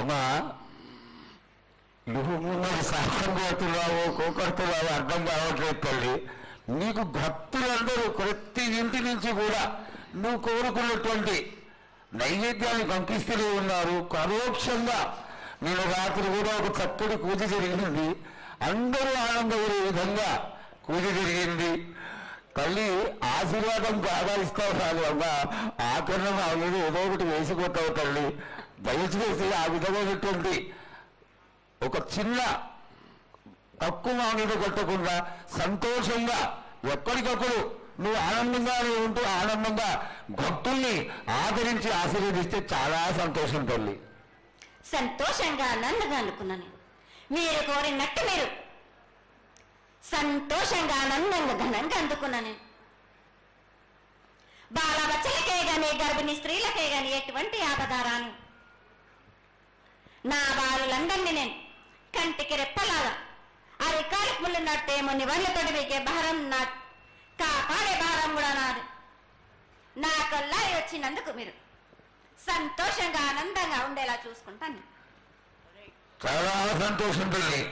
అమ్మా నువ్వు ముందు సాహసం కోరుతున్నావు కోకడుతున్నావు అర్థం కావట్లేదు తల్లి. నీకు భక్తులందరూ ప్రతి ఇంటి నుంచి కూడా నువ్వు కోరుకున్నటువంటి నైవేద్యాన్ని పంపిస్తూనే ఉన్నారు. పరోక్షంగా నేను రాత్రి కూడా ఒక చక్కటి పూజ జరిగింది. అందరూ ఆనందపడే విధంగా పూజ జరిగింది. తల్లి ఆశీర్వాదం బాగా ఇస్తావు కాదు అమ్మా, ఆకరణ నా మీద ఏదో ఒకటి వేసిపోతావు తల్లి. దయచేసి ఆ విధమైనటువంటి ఒక చిన్న తక్కువ మా మీద కొట్టకుండా సంతోషంగా ఎప్పటికప్పుడు నువ్వు ఆనందంగానే ఉంటూ ఆనందంగా భక్తుల్ని ఆదరించి ఆశీర్వదిస్తే చాలా సంతోషం తల్లి. సంతోషంగా ఆనందంగా అనుకున్నాను. మీరు కోరినట్టు మీరు సంతోషంగా ఆనందంగా ఘనంగా అందుకున్నాను. బాలబచ్చలకే గాని గర్భిణీ స్త్రీలకే గాని ఎటువంటి ఆపదారాను నా బాలులందరినీ నేను కంటికి రెప్పలాగా అరికాలకు ముళ్ళున్నట్టేమో నివళ్ళతోటి మీకే భారం నా కాపాడే భారం కూడా నాది. నా కొల్లాయి వచ్చినందుకు మీరు సంతోషంగా ఆనందంగా ఉండేలా చూసుకుంటాను. చాలా సంతోషం తల్లి.